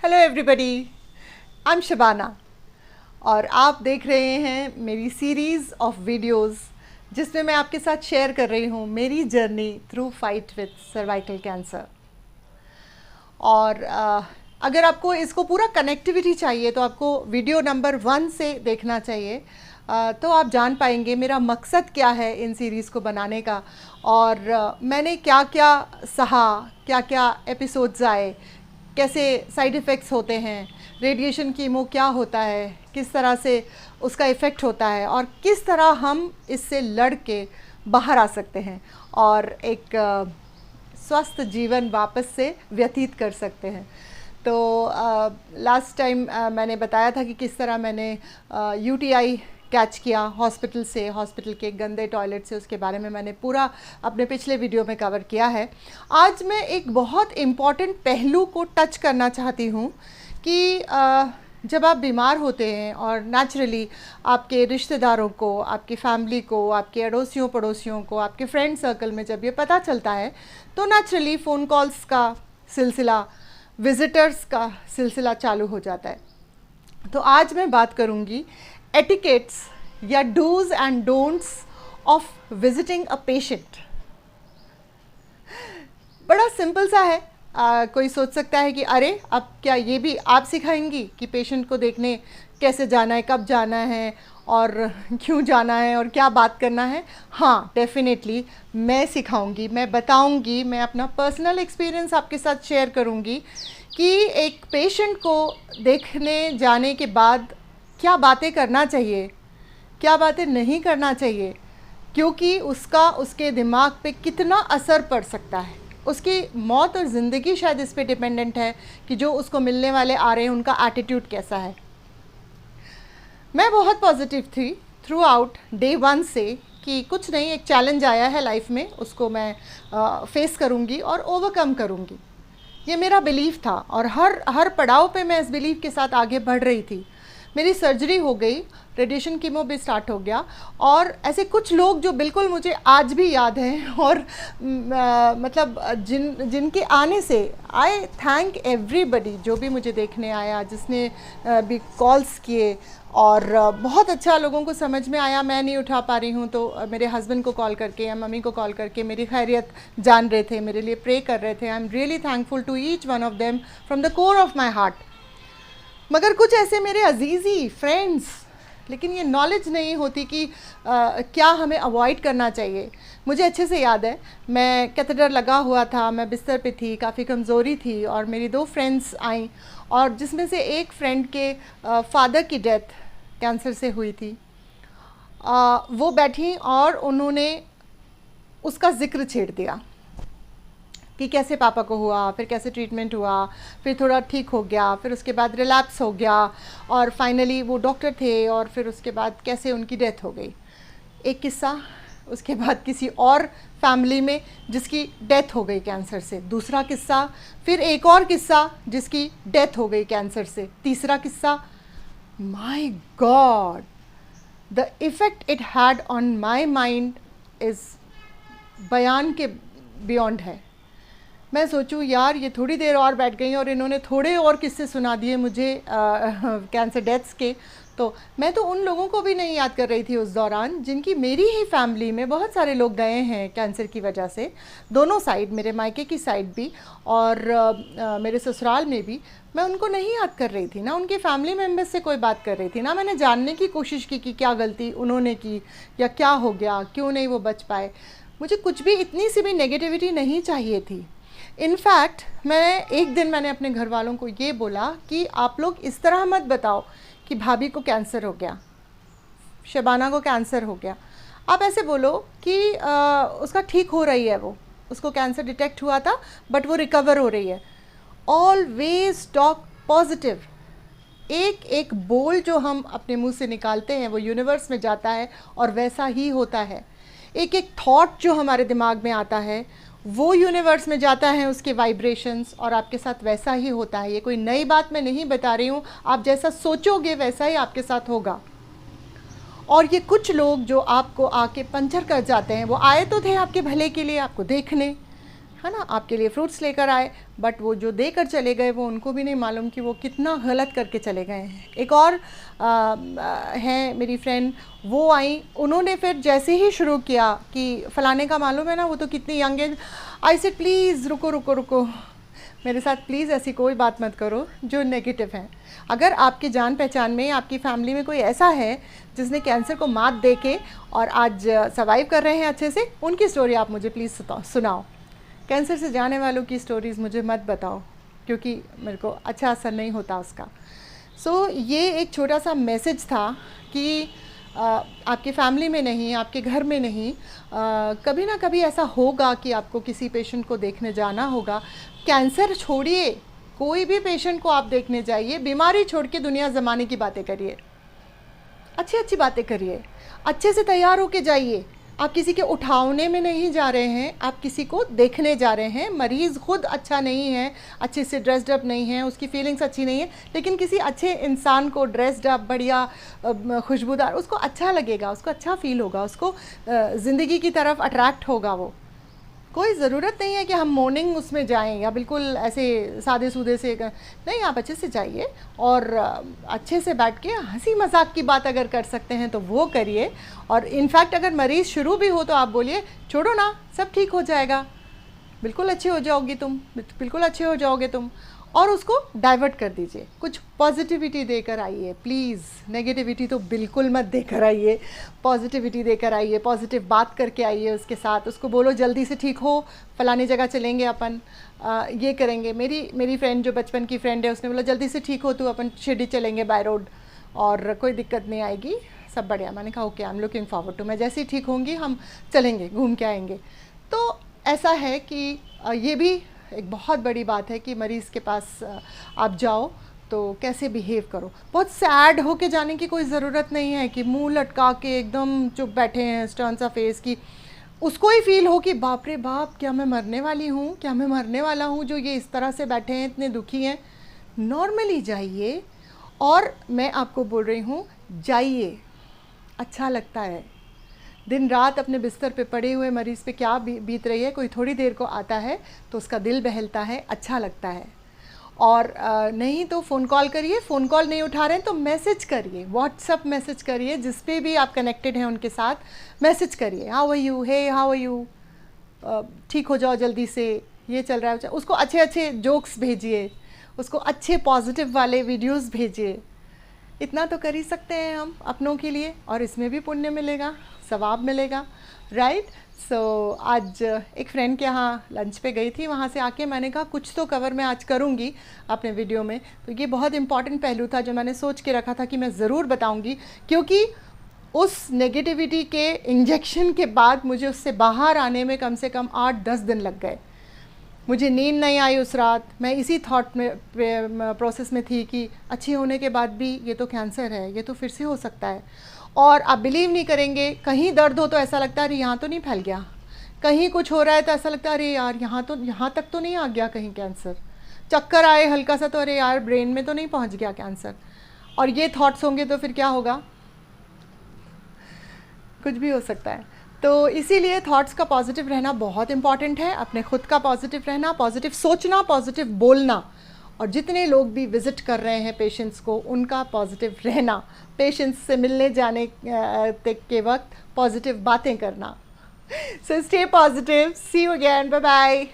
Hello everybody, I am Shabana और आप देख रहे हैं मेरी सीरीज़ ऑफ वीडियोस जिसमें मैं आपके साथ शेयर कर रही हूँ मेरी journey through fight with cervical cancer. और अगर आपको इसको पूरा कनेक्टिविटी चाहिए तो आपको वीडियो नंबर 1 से देखना चाहिए, तो आप जान पाएंगे मेरा मकसद क्या है इन सीरीज़ को बनाने का और मैंने क्या क्या सहा, क्या क्या एपिसोड्स आए, कैसे साइड इफ़ेक्ट्स होते हैं, रेडिएशन कीमो क्या होता है, किस तरह से उसका इफ़ेक्ट होता है और किस तरह हम इससे लड़ के बाहर आ सकते हैं और एक स्वस्थ जीवन वापस से व्यतीत कर सकते हैं। तो लास्ट टाइम मैंने बताया था कि किस तरह मैंने यूटीआई कैच किया हॉस्पिटल के गंदे टॉयलेट से, उसके बारे में मैंने पूरा अपने पिछले वीडियो में कवर किया है। आज मैं एक बहुत इम्पॉर्टेंट पहलू को टच करना चाहती हूँ कि जब आप बीमार होते हैं और नेचुरली आपके रिश्तेदारों को, आपकी फैमिली को, आपके अड़ोसियों पड़ोसियों को, आपके फ्रेंड सर्कल में जब ये पता चलता है तो नेचुरली फ़ोन कॉल्स का सिलसिला, विज़िटर्स का सिलसिला चालू हो जाता है। तो आज मैं बात करूँगी एटिकेट्स या dos and don'ts of visiting a patient. बड़ा सिंपल सा है। कोई सोच सकता है कि अरे अब क्या ये भी आप सिखाएंगी कि पेशेंट को देखने कैसे जाना है, कब जाना है और क्यों जाना है और क्या बात करना है। हाँ, डेफिनेटली मैं सिखाऊंगी, मैं बताऊंगी, मैं अपना पर्सनल एक्सपीरियंस आपके साथ शेयर करूंगी कि एक पेशेंट को देखने जाने के बाद क्या बातें करना चाहिए, क्या बातें नहीं करना चाहिए, क्योंकि उसके दिमाग पे कितना असर पड़ सकता है। उसकी मौत और ज़िंदगी शायद इस पे डिपेंडेंट है कि जो उसको मिलने वाले आ रहे हैं उनका एटीट्यूड कैसा है। मैं बहुत पॉजिटिव थी थ्रू आउट डे 1 से कि कुछ नहीं, एक चैलेंज आया है लाइफ में, उसको मैं फेस करूँगी और ओवरकम करूँगी। ये मेरा बिलीफ था और हर पड़ाव पे मैं इस बिलीफ के साथ आगे बढ़ रही थी। मेरी सर्जरी हो गई, रेडिएशन कीमो भी स्टार्ट हो गया और ऐसे कुछ लोग जो बिल्कुल मुझे आज भी याद हैं और मतलब जिनके आने से आई थैंक एवरीबडी, जो भी मुझे देखने आया, जिसने भी कॉल्स किए और बहुत अच्छा लोगों को समझ में आया। मैं नहीं उठा पा रही हूँ तो मेरे हस्बैंड को कॉल करके या मम्मी को कॉल करके मेरी खैरियत जान रहे थे, मेरे लिए प्रे कर रहे थे। I am really thankful to each one of them from the core of my heart. मगर कुछ ऐसे मेरे अजीज़ी फ्रेंड्स, लेकिन ये नॉलेज नहीं होती कि क्या हमें अवॉइड करना चाहिए। मुझे अच्छे से याद है, मैं कैथेटर लगा हुआ था, मैं बिस्तर पे थी, काफ़ी कमज़ोरी थी और मेरी 2 फ्रेंड्स आईं और जिसमें से एक फ्रेंड के फादर की डेथ कैंसर से हुई थी। वो बैठी और उन्होंने उसका ज़िक्र छेड़ दिया कि कैसे पापा को हुआ, फिर कैसे ट्रीटमेंट हुआ, फिर थोड़ा ठीक हो गया, फिर उसके बाद रिलैप्स हो गया और फाइनली वो डॉक्टर थे और फिर उसके बाद कैसे उनकी डेथ हो गई। एक किस्सा, उसके बाद किसी और फैमिली में जिसकी डेथ हो गई कैंसर से, दूसरा किस्सा, फिर एक और किस्सा जिसकी डेथ हो गई कैंसर से, तीसरा किस्सा। My God, the effect it had on my mind is बयान के बियॉन्ड है। मैं सोचूं यार, ये थोड़ी देर और बैठ गई और इन्होंने थोड़े और किस्से सुना दिए मुझे कैंसर डेथ्स के। तो मैं तो उन लोगों को भी नहीं याद कर रही थी उस दौरान जिनकी मेरी ही फैमिली में बहुत सारे लोग गए हैं कैंसर की वजह से, दोनों साइड, मेरे मायके की साइड भी और मेरे ससुराल में भी। मैं उनको नहीं याद कर रही थी, ना उनके फैमिली मेम्बर्स से कोई बात कर रही थी, ना मैंने जानने की कोशिश की कि क्या गलती उन्होंने की या क्या हो गया, क्यों नहीं वो बच पाए। मुझे कुछ भी, इतनी सी भी नेगेटिविटी नहीं चाहिए थी। इनफैक्ट एक दिन मैंने अपने घर वालों को ये बोला कि आप लोग इस तरह मत बताओ कि भाभी को कैंसर हो गया, शबाना को कैंसर हो गया। आप ऐसे बोलो कि उसका ठीक हो रही है, वो उसको कैंसर डिटेक्ट हुआ था बट वो रिकवर हो रही है। Always talk positive. एक एक बोल जो हम अपने मुंह से निकालते हैं वो यूनिवर्स में जाता है और वैसा ही होता है। एक एक थॉट जो हमारे दिमाग में आता है वो यूनिवर्स में जाता है, उसके वाइब्रेशंस, और आपके साथ वैसा ही होता है। ये कोई नई बात मैं नहीं बता रही हूँ, आप जैसा सोचोगे वैसा ही आपके साथ होगा। और ये कुछ लोग जो आपको आके पंचर कर जाते हैं, वो आए तो थे आपके भले के लिए, आपको देखने, है ना, आपके लिए फ्रूट्स लेकर आए, बट वो जो देकर चले गए वो उनको भी नहीं मालूम कि वो कितना गलत करके चले गए हैं। एक और हैं मेरी फ्रेंड, वो आई, उन्होंने फिर जैसे ही शुरू किया कि फ़लाने का मालूम है ना, वो तो कितनी young age, I said please रुको रुको रुको, मेरे साथ प्लीज़ ऐसी कोई बात मत करो जो नेगेटिव है। अगर आपके जान पहचान में, आपकी फैमिली में कोई ऐसा है जिसने कैंसर को मात दे के और आज सर्वाइव कर रहे हैं अच्छे से, उनकी स्टोरी आप मुझे प्लीज़ सुनाओ। कैंसर से जाने वालों की स्टोरीज़ मुझे मत बताओ, क्योंकि मेरे को अच्छा असर नहीं होता उसका। सो ये एक छोटा सा मैसेज था कि आपकी फैमिली में नहीं, आपके घर में नहीं, कभी ना कभी ऐसा होगा कि आपको किसी पेशेंट को देखने जाना होगा। कैंसर छोड़िए, कोई भी पेशेंट को आप देखने जाइए, बीमारी छोड़ के दुनिया ज़माने की बातें करिए, अच्छी अच्छी बातें करिए, अच्छे से तैयार होके जाइए। आप किसी के उठावने में नहीं जा रहे हैं, आप किसी को देखने जा रहे हैं। मरीज़ खुद अच्छा नहीं है, अच्छे से ड्रेस्ड अप नहीं है, उसकी फीलिंग्स अच्छी नहीं है, लेकिन किसी अच्छे इंसान को ड्रेस्ड अप, बढ़िया खुशबूदार, उसको अच्छा लगेगा, उसको अच्छा फील होगा, उसको ज़िंदगी की तरफ अट्रैक्ट होगा। वो कोई ज़रूरत नहीं है कि हम मॉर्निंग उसमें जाएं या बिल्कुल ऐसे सादे सूदे से नहीं, आप अच्छे से जाइए और अच्छे से बैठ के हंसी मजाक की बात अगर कर सकते हैं तो वो करिए। और इनफैक्ट अगर मरीज़ शुरू भी हो तो आप बोलिए छोड़ो ना, सब ठीक हो जाएगा, बिल्कुल अच्छे हो जाओगी तुम, बिल्कुल अच्छे हो जाओगे तुम, और उसको डाइवर्ट कर दीजिए। कुछ पॉजिटिविटी देकर आइए प्लीज़, नेगेटिविटी तो बिल्कुल मत देकर आइए, पॉजिटिविटी देकर आइए, पॉजिटिव बात करके आइए उसके साथ। उसको बोलो जल्दी से ठीक हो, फलानी जगह चलेंगे अपन, ये करेंगे। मेरी फ्रेंड जो बचपन की फ्रेंड है, उसने बोला जल्दी से ठीक हो तो अपन शिरडी चलेंगे बाय रोड और कोई दिक्कत नहीं आएगी, सब बढ़िया। मैंने कहा okay, I am looking forward to, मैं जैसे ही ठीक होंगी हम चलेंगे, घूम के आएंगे। तो ऐसा है कि ये भी एक बहुत बड़ी बात है कि मरीज़ के पास आप जाओ तो कैसे बिहेव करो। बहुत सैड होके जाने की कोई ज़रूरत नहीं है कि मुंह लटका के एकदम चुप बैठे हैं, स्टर्न सा फेस, की उसको ही फील हो कि बाप रे बाप, क्या मैं मरने वाली हूँ, क्या मैं मरने वाला हूँ जो ये इस तरह से बैठे हैं, इतने दुखी हैं। नॉर्मली जाइए, और मैं आपको बोल रही हूँ जाइए, अच्छा लगता है। दिन रात अपने बिस्तर पे पड़े हुए मरीज़ पे क्या बीत रही है, कोई थोड़ी देर को आता है तो उसका दिल बहलता है, अच्छा लगता है। और नहीं तो फ़ोन कॉल करिए, फ़ोन कॉल नहीं उठा रहे हैं तो मैसेज करिए, व्हाट्सअप मैसेज करिए, जिस पे भी आप कनेक्टेड हैं उनके साथ मैसेज करिए, how are you, hey how are you, ठीक हो जाओ जल्दी से, ये चल रहा है। उसको अच्छे अच्छे जोक्स भेजिए, उसको अच्छे पॉजिटिव वाले वीडियोज़ भेजिए। इतना तो कर ही सकते हैं हम अपनों के लिए, और इसमें भी पुण्य मिलेगा, सवाब मिलेगा, राइट। सो आज एक फ्रेंड के यहाँ लंच पे गई थी, वहाँ से आके मैंने कहा कुछ तो कवर मैं आज करूँगी अपने वीडियो में। तो ये बहुत इंपॉर्टेंट पहलू था जो मैंने सोच के रखा था कि मैं ज़रूर बताऊँगी, क्योंकि उस नेगेटिविटी के इंजेक्शन के बाद मुझे उससे बाहर आने में कम से कम 8-10 दिन लग गए। मुझे नींद नहीं आई उस रात, मैं इसी थॉट में प्रोसेस में थी कि अच्छी होने के बाद भी ये तो कैंसर है, ये तो फिर से हो सकता है। और आप बिलीव नहीं करेंगे, कहीं दर्द हो तो ऐसा लगता है अरे यहाँ तो नहीं फैल गया, कहीं कुछ हो रहा है तो ऐसा लगता है अरे यार यहाँ तक तो नहीं आ गया कहीं कैंसर, चक्कर आए हल्का सा तो अरे यार ब्रेन में तो नहीं पहुँच गया कैंसर। और ये थॉट्स होंगे तो फिर क्या होगा, कुछ भी हो सकता है। तो इसीलिए थॉट्स का पॉजिटिव रहना बहुत इंपॉर्टेंट है, अपने खुद का पॉजिटिव रहना, पॉजिटिव सोचना, पॉजिटिव बोलना, और जितने लोग भी विज़िट कर रहे हैं पेशेंट्स को उनका पॉजिटिव रहना, पेशेंट्स से मिलने जाने तक के वक्त पॉजिटिव बातें करना। So stay positive, see you again, bye bye.